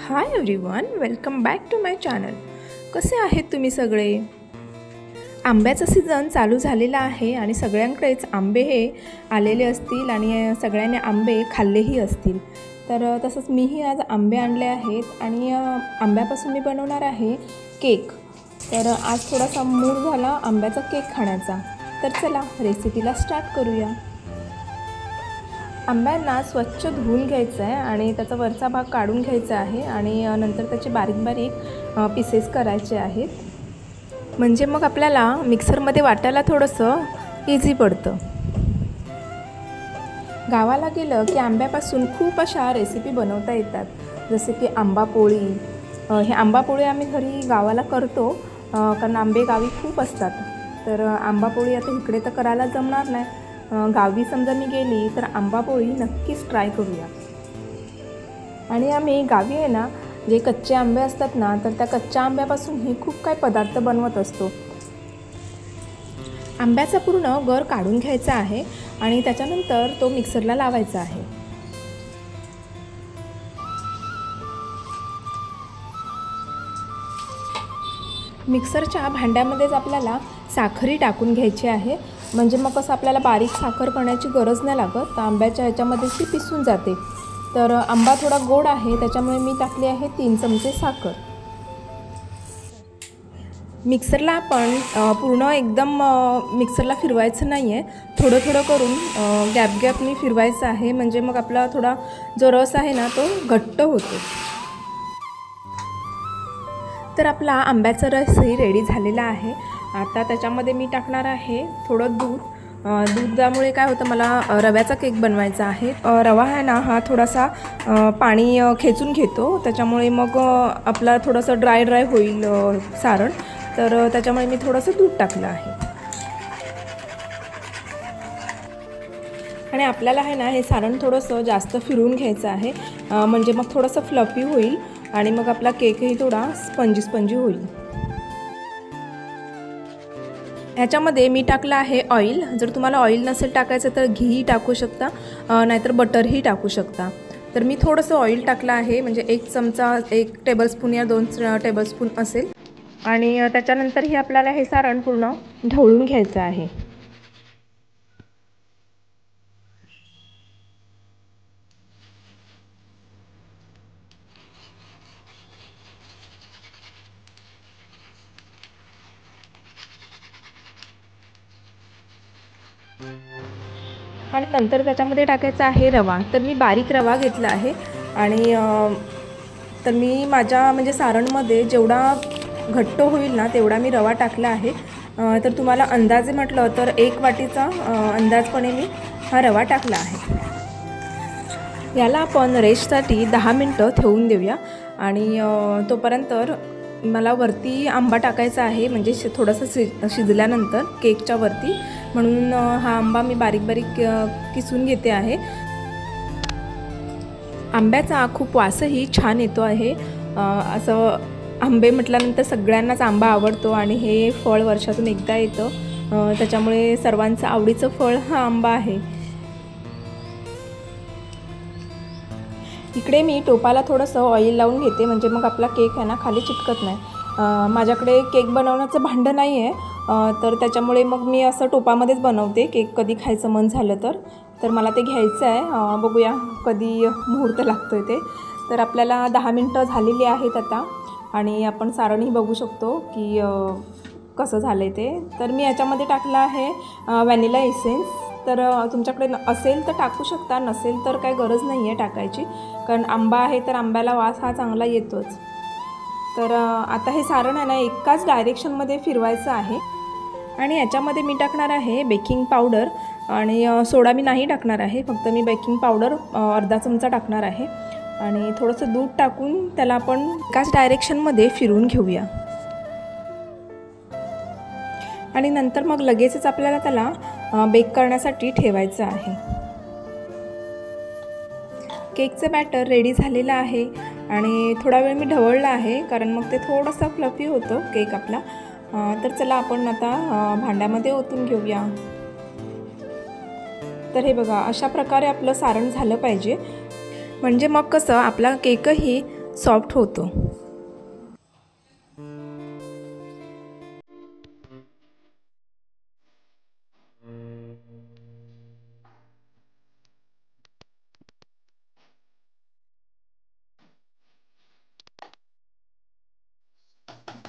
High everyone, welcome back to my channel. कसे आहेत तुम्ही सगळे? आंब्याचा सीझन चालू झालेला आहे आणि सगळ्यांकडेच आंबे हे आलेले असतील आणि सगळ्यांनी आंबे खाल्लेही असतील। तर तसंच मीही आज आंबे आणले आहेत आणि आंब्यापासून मी बनवणार आहे केक। तर आज थोडासा मूड झाला आंब्याचा केक खाण्याचा, तर चला रेसिपीला स्टार्ट करूया। आंब्यांना स्वच्छ धुवून घ्यायचं आहे आणि त्याचा वरचा भाग काढून घ्यायचा आहे आणि नंतर त्याचे बारीक बारीक पीसेस करायचे आहेत, म्हणजे मग आपल्याला मिक्सरमध्ये वाटायला थोडंसं इझी पडतं। गावाला गेलं की आंब्यापासून खूप अशा रेसिपी बनवता येतात, जसे की आंबा पोळी। हे आंबा पोळी आम्ही घरी गावाला करतो, कारण आंबे गावी खूप असतात। तर आंबा पोळी आता इकडे तर करायला जमणार नाही, गावी समजा मी गेली तर आंबा पोळी नक्कीच ट्राय करूया। आणि आम्ही गावी आहे ना, जे कच्चे आंबे असतात ना, तर त्या कच्च्या आंब्यापासूनही खूप काही पदार्थ बनवत असतो। आंब्याचा पूर्ण गर काढून घ्यायचा आहे आणि त्याच्यानंतर तो मिक्सरला लावायचा आहे। मिक्सरच्या भांड्यामध्येच आपल्याला साखरही टाकून घ्यायची आहे, म्हणजे मग कसं आपल्याला बारीक साखर करण्याची गरज नाही लागत, तर आंब्याच्या ह्याच्यामध्ये ती पिसून जाते। तर आंबा थोडा गोड आहे, त्याच्यामुळे मी टाकली आहे 3 चमचे साखर। मिक्सरला आपण पूर्ण एकदम मिक्सरला फिरवायचं नाही आहे, थोडं थोडं करून गॅपनी फिरवायचं आहे, म्हणजे मग आपला थोडा जो रस आहे ना तो घट्ट होतो। तर आपला आंब्याचा रसही रेडी झालेला आहे। आता त्याच्यामध्ये मी टाकणार आहे थोडं दूध। दुधामुळे काय होतं, मला रव्याचा केक बनवायचा आहे। रवा आहे ना, हा थोडासा पाणी खेचून घेतो, त्याच्यामुळे मग आपला थोडंसं ड्राय होईल सारण, तर त्याच्यामुळे मी थोडंसं दूध टाकलं आहे। आणि आपल्याला आहे ना, हे सारण थोडंसं जास्त फिरवून घ्यायचं आहे, म्हणजे मग थोडंसं फ्लफी होईल आणि मग आपला केकही थोडा स्पंजी होईल। ह्याच्यामध्ये मी टाकलं आहे ऑइल। जर तुम्हाला ऑइल नसेल टाकायचं तर घीही टाकू शकता, नाहीतर बटरही टाकू शकता। तर मी थोडंसं ऑइल टाकलं आहे, म्हणजे 1 चमचा 1 टेबलस्पून या 2 टेबलस्पून असेल। आणि त्याच्यानंतरही आपल्याला हे सारण पूर्ण ढवळून घ्यायचं आहे। आणि नंतर त्याच्यामध्ये टाकायचा आहे रवा। तर मी बारीक रवा घेतला आहे आणि तर मी माझ्या म्हणजे सारणमध्ये जेवढा घट्ट होईल ना तेवढा मी रवा टाकला आहे। तर तुम्हाला अंदाजे म्हटलं तर 1 वाटीचा अंदाजपणे मी हा रवा टाकला आहे। याला आपण रेस्टसाठी 10 मिनटं ठेवून देऊया आणि तोपर्यंत मला वरती आंबा टाकायचा आहे, म्हणजे थोडंसं शिजल्यानंतर केकच्या वरती, म्हणून हा आंबा मी बारीक बारीक किसून घेते आहे। आंब्याचा खूप वासही छान येतो आहे। असं आंबे म्हटल्यानंतर सगळ्यांनाच आंबा आवडतो आणि हे फळ वर्षातून एकदा येतं, त्याच्यामुळे सर्वांचं आवडीचं फळ हा आंबा आहे। इकडे मी टोपाला थोडंसं ऑइल लावून घेते, म्हणजे मग आपला केक आहे ना खाली चिटकत नाही। माझ्याकडे केक बनवण्याचं भांडं नाही आहे, तर त्याच्यामुळे मग मी असं टोपामध्येच बनवते केक, कधी खायचं मन झालं तर मला ते घ्यायचं आहे। बघूया कधी मुहूर्त लागतोय ते। तर आपल्याला 10 मिनटं झालेली आहेत आता, आणि आपण सारणही बघू शकतो की कसं झालं आहे ते। तर मी याच्यामध्ये टाकलं आहे व्हॅनिला एसेन्स। तर तुमच्याकडे असेल तर टाकू शकता, नसेल तर काही गरज नाही आहे टाकायची, कारण आंबा आहे तर आंब्याला वास हा चांगला येतोच। तर आता हे सारण आहे ना एकाच डायरेक्शनमध्ये फिरवायचं आहे। आणि याच्यामध्ये मी टाकणार आहे बेकिंग पावडर, आणि सोडा मी नाही टाकणार आहे, फक्त मी बेकिंग पावडर अर्धा चमचा टाकणार आहे। आणि थोडंसं दूध टाकून त्याला आपण एकाच डायरेक्शनमध्ये फिरवून घेऊया। आणि नंतर मग लगेचच आपल्याला त्याला बेक करण्यासाठी ठेवायचं आहे। केकचं बॅटर रेडी झालेलं आहे आणि थोडा वेळ मी ढवळला आहे, कारण मग ते थोडंसं फ्लफी होतं केक आपला। तर चला आपण आता भांड्यामध्ये ओतून घेऊया। तर हे बघा, अशा प्रकारे आपलं सारण झालं पाहिजे, म्हणजे मग कसं आपला केकही सॉफ्ट होतो।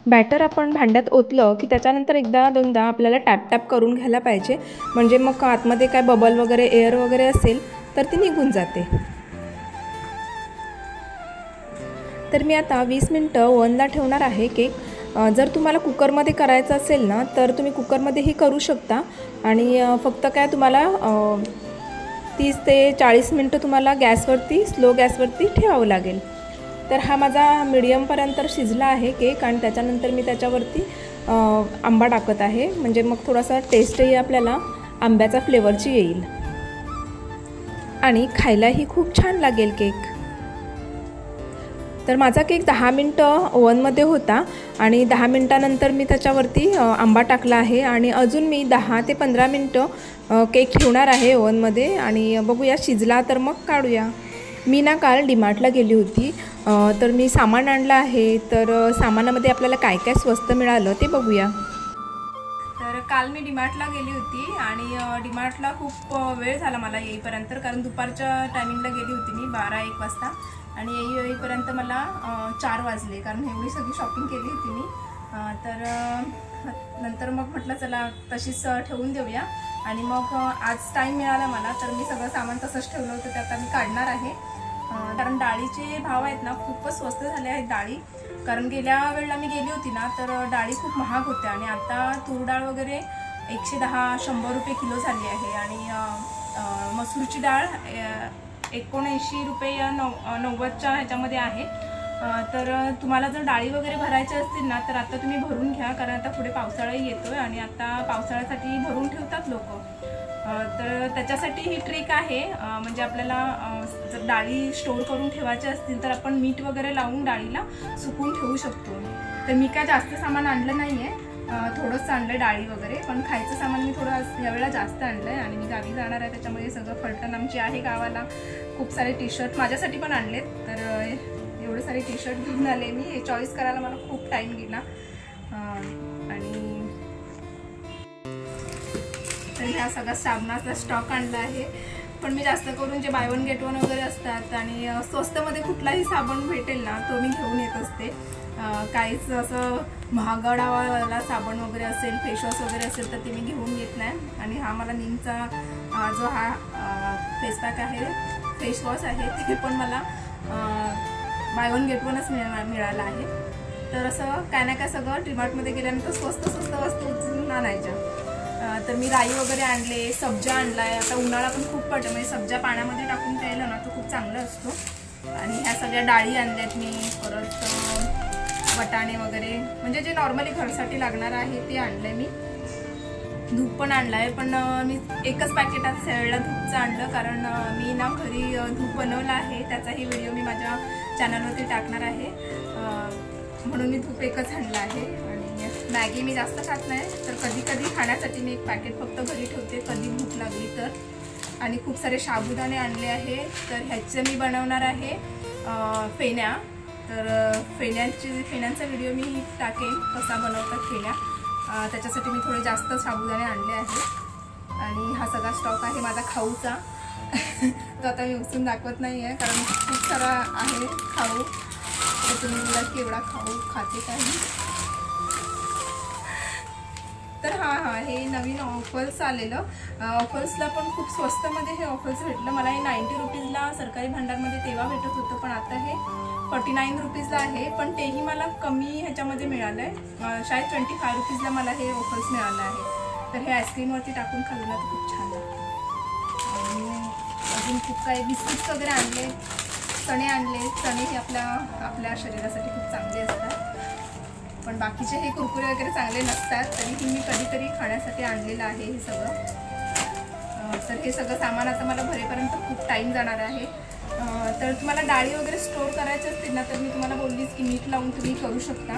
बॅटर आपण भांड्यात ओतलं की त्याच्यानंतर एकदा दोनदा आपल्याला टॅप करून घ्यायला पाहिजे, म्हणजे मग आतमध्ये काय बबल वगैरे एअर वगैरे असेल तर ती निघून जाते। तर मी आता 20 मिनिटं ओव्हनला ठेवणार आहे केक। जर तुम्हाला कुकरमध्ये करायचं असेल ना तर तुम्ही कुकरमध्येही करू शकता आणि फक्त काय तुम्हाला 30 ते 40 मिनिटं तुम्हाला गॅसवरती स्लो गॅसवरती ठेवावं लागेल। तर हा माझा मीडियमपर्यंत शिजला आहे केक आणि त्याच्यानंतर मी त्याच्यावरती आंबा टाकत आहे, म्हणजे मग थोडासा टेस्टही आपल्याला आंब्याचा फ्लेवरची येईल आणि खायलाही खूप छान लागेल केक। तर माझा केक 10 मिनिटं ओव्हनमध्ये होता आणि 10 मिनिटानंतर मी त्याच्यावरती आंबा टाकला आहे आणि अजून मी 10 ते 15 मिनिटं केक ठेवणार आहे ओव्हनमध्ये आणि बघूया शिजला तर मग काढूया। मी ना काल डीमार्टला गेली होती, तर मी सामान आणलं आहे। तर सामानामध्ये आपल्याला काय काय स्वस्त मिळालं ते बघूया। तर काल मी डीमार्टला गेली होती आणि डीमार्टला खूप वेळ झाला मला येईपर्यंत, कारण दुपारच्या टायमिंगला गेली होती मी 12-1 वाजता आणि येईपर्यंत मला 4 वाजले, कारण एवढी सगळी शॉपिंग केली होती मी। तर नंतर मग म्हटलं चला तशीच ठेवून देऊया आणि मग आज टाईम मिळाला मला, तर मी सगळं सामान तसंच ठेवलं होतं ते आता मी काढणार आहे। कारण डाळीचे भाव आहेत ना खूपच स्वस्त झाले आहेत डाळी, कारण गेल्या वेळेला मी गेली होती ना तर डाळी खूप महाग होत्या आणि आता तूर डाळ वगैरे 110-100 रुपये किलो झाली आहे आणि मसूरची डाळ 79 रुपये या 90च्या ह्याच्यामध्ये आहे। तर तुम्हाला जर डाळी वगैरे भरायच्या असतील ना तर आता तुम्ही भरून घ्या, कारण आता पुढे पावसाळाही येतोय आणि आता पावसाळ्यासाठी भरून ठेवतात लोक। तर त्याच्यासाठी ही ट्रिक आहे, म्हणजे आपल्याला जर डाळी स्टोर करून ठेवायच्या असतील तर आपण मीठ वगैरे लावून डाळीला सुकवून ठेवू शकतो। तर मी काय जास्त सामान आणलं नाही आहे, थोडंसं आणलं डाळी वगैरे, पण खायचं सामान मी थोडं यावेळेला जास्त आणलं आहे आणि मी गावी जाणार आहे त्याच्यामुळे सगळं फलटण आमची आहे गावाला। खूप सारे टी शर्ट माझ्यासाठी पण आणलेत, तर एवढे सारे टी शर्ट घेऊन आले मी। हे चॉईस करायला मला खूप टाईम गेला आणि तर ह्या सगळा साबणाचा स्टॉक आणला आहे, पण मी जास्त करून जे बाय वन गेट वन वगैरे असतात आणि स्वस्तमध्ये कुठलाही साबण भेटेल ना तो मी घेऊन येत असते। काहीच असं महागडावाला साबण वगैरे असेल, फेसवॉश वगैरे असेल तर ते मी घेऊन येत नाही। आणि हा मला नीमचा जो हा फेस पॅक आहे, फेस वॉश आहे, ते पण मला बाय वन गेट वनच मिळाला आहे। तर असं काय ना काय सगळं डीमार्टमध्ये गेल्यानंतर स्वस्त वस्तू उचलून आणायच्या। तर मी राई वगैरे आणले, सब्जा आणलाय, आता उन्हाळा पण खूप पडतो म्हणजे सब्जा पाण्यामध्ये टाकून प्यायला ना तो खूप चांगला असतो। आणि ह्या सगळ्या डाळी आणल्यात मी, परत वटाणे वगैरे म्हणजे जे नॉर्मली घरसाठी लागणार आहे ते आणलंय मी। धूप पण आणलाय, पण मी एकच पॅकेट आज शेळला धूपचं आणलं, कारण मी ना घरी धूप बनवलं आहे, त्याचाही व्हिडिओ मी माझ्या चॅनलवरती टाकणार आहे, म्हणून मी धूप एकच आणलं आहे। आणि मॅगी मी जास्त खात नाही, तर कधी कधी खाण्यासाठी मी एक पॅकेट फक्त घरी ठेवते कधी भूक लागली तर। आणि खूप सारे साबुदाणे आणले आहे, तर ह्याचं मी बनवणार आहे फेण्या। तर फेण्यांचा व्हिडिओ मी टाकेन कसा बनवतात फेण्या, त्याच्यासाठी मी थोडे जास्त साबुदाणे आणले आहेत। आणि हा सगळा स्टॉक आहे माझा खाऊचा तो आता मी उचलून दाखवत नाही आहे, कारण खूप सारा आहे खाऊ, तर तुम्ही बोला की एवढा खाऊ खाते काही। तर हे नवीन ऑफर्स आलेलं, ऑफर्सला पण खूप स्वस्तमध्ये हे ऑफर्स भेटलं मला। हे 90 रुपीजला सरकारी भांडारमध्ये तेव्हा भेटत होतं, पण आता हे 49 रुपीजला आहे, पण तेही मला कमी ह्याच्यामध्ये मिळालं आहे, शायद 25 रुपीजला मला हे ऑफर्स मिळालं आहे। तर हे आईस्क्रीमवरती टाकून खाल्लं तर खूप छान लागतं। आणि अजून खूप काही बिस्किट्स वगैरे आणले, चणे आणले, चणे हे आपल्या शरीरासाठी खूप चांगले असतात, पण बाकीचे हे कुरकुरे वगैरे चांगले नसतात, तरीही मी कधीतरी खाण्यासाठी आणलेलं आहे हे सगळं। तर हे सगळं सामान आता मला भरेपर्यंत खूप टाईम जाणार आहे। तर तुम्हाला डाळी वगैरे स्टोर करायचे असतील ना तर मी तुम्हाला बोललीच की मीठ लावून तुम्ही करू शकता,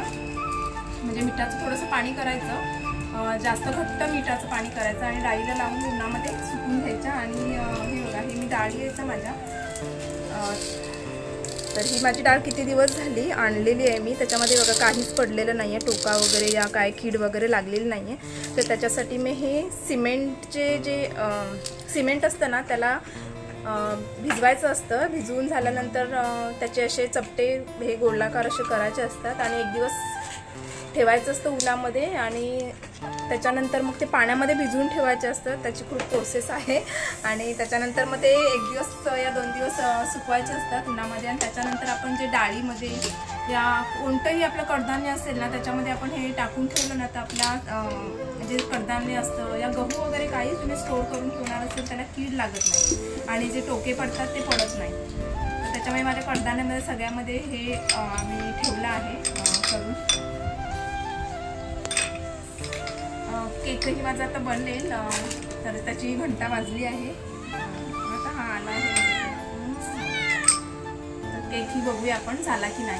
म्हणजे मिठाचं थोडंसं पाणी करायचं, जास्त घट्ट मिठाचं पाणी करायचं आणि डाळीला लावून उन्हामध्ये सुकून घ्यायच्या। आणि हे बघा हे मी डाळी यायचं माझ्या, तर ही माझी डाळ किती दिवस झाली आणलेली आहे मी, त्याच्यामध्ये बघा काहीच पडलेलं नाही आहे, टोका वगैरे या काय कीड वगैरे लागलेली नाही आहे. तर त्याच्यासाठी मी हे सिमेंटचे जे सिमेंट असतं ना त्याला भिजवायचं असतं. भिजवून झाल्यानंतर त्याचे असे चपटे हे गोलाकार असे करायचे असतात आणि एक दिवस ठेवायचं असतं उन्हामध्ये आणि त्याच्यानंतर मग ते पाण्यामध्ये भिजवून ठेवायचे असतं. त्याची खूप प्रोसेस आहे आणि त्याच्यानंतर मग ते एक दिवस या 2 दिवस सुकवायचे असतात उन्हामध्ये. आणि त्याच्यानंतर आपण जे डाळीमध्ये या कोणतंही आपलं कडधान्य असेल ना त्याच्यामध्ये आपण हे टाकून ठेवलं ना तर आपल्या जे कडधान्य असतं या गहू वगैरे काही तुम्ही स्टोर करून ठेवणार असेल त्याला कीड लागत नाही आणि जे टोके पडतात ते पडत नाही. तर त्याच्यामुळे माझ्या कडधान्यामध्ये सगळ्यामध्ये हे मी ठेवलं आहे करून. केकही माझा आता बनेल तर त्याची घंटा वाजली आहे. आता हा आला आहे तर केकही बघूया आपण झाला की नाही.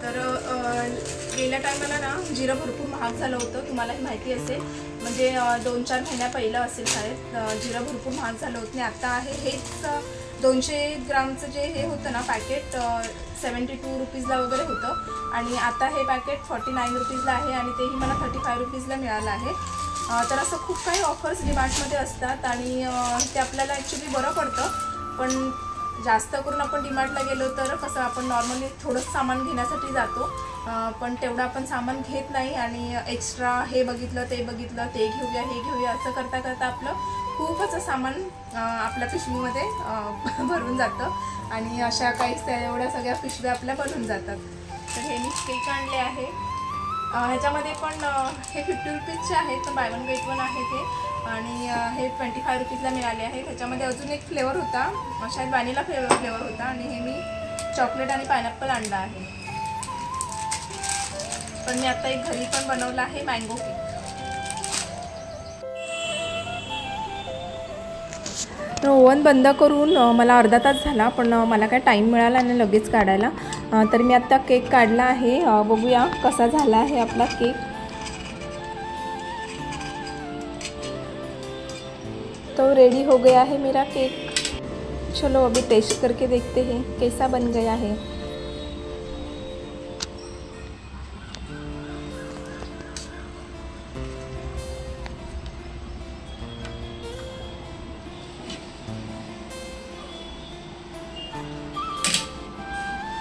तर गेल्या टायमाला ना जिरं भरपूर महाग झालं होतं, तुम्हालाही माहिती असेल. म्हणजे 2-4 महिन्या पहिलं असेल शाळेत जिरं भरपूर महाग झालं होतं. आणि आता आहे हेच 200 ग्रामचं जे हे होतं ना पॅकेट 72 रुपीजला वगैरे होतं आणि आता हे पॅकेट 49 रुपीजला आहे आणि तेही मला 35 रुपीजला मिळालं आहे. तर असं खूप काही ऑफर्स डीमार्टमध्ये असतात आणि ते आपल्याला ॲक्च्युली बरं पडतं. पण जास्त करून आपण डीमार्टला गेलो तर कसं आपण नॉर्मली थोडंसं सामान घेण्यासाठी जातो, पण तेवढं आपण सामान घेत नाही आणि एक्स्ट्रा हे बघितलं ते बघितलं ते घेऊया हे घेऊया असं करता करता आपलं खूप असं सामान आपल्या पिशवीमध्ये भरून जातं आणि अशा काही एवढ्या सगळ्या पिशव्या आपल्या भरून जातात. तर हे मी केक आणले आहे. ह्याच्यामध्ये पण हे 50 रुपीजचे आहेत, तर बाय वन गेट वन आहे ते आणि हे 25 रुपीजला मिळाले आहे. त्याच्यामध्ये अजून एक फ्लेवर होता, शायद व्हॅनिला फ्लेवर होता आणि हे मी चॉकलेट आणि पायनॅपल आणला आहे. पण मी आता एक घरी पण बनवला आहे मँगो केक. ओव्हन बंद करून मला अर्धा तास झाला पण मला काय टाईम मिळाला नाही लगेच काढायला. तर मी आत्ता केक काढला आहे, बघूया कसा झाला आहे आपला केक. तो रेडी हो गया है मेरा केक. चलो अभी टेस्ट करके देखते हैं कैसा बन गया है.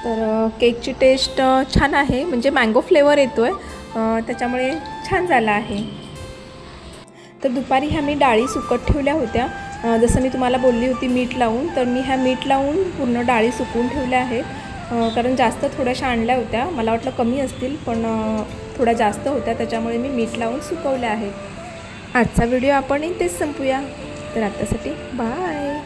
तर केकची टेस्ट छान आहे, म्हणजे मँगो फ्लेवर येतो आहे त्याच्यामुळे छान झाला आहे. तर दुपारी ह्या मी डाळी सुकत ठेवल्या होत्या, जसं मी तुम्हाला बोलली होती मीठ लावून. तर मी ह्या मीठ लावून पूर्ण डाळी सुकवून ठेवल्या आहेत, कारण जास्त थोड्याशा आणल्या होत्या. मला वाटलं कमी असतील पण थोड्या जास्त होत्या त्याच्यामुळे मी मीठ लावून सुकवल्या आहेत. आजचा व्हिडिओ आपण इथेच संपूया. तर आतासाठी बाय.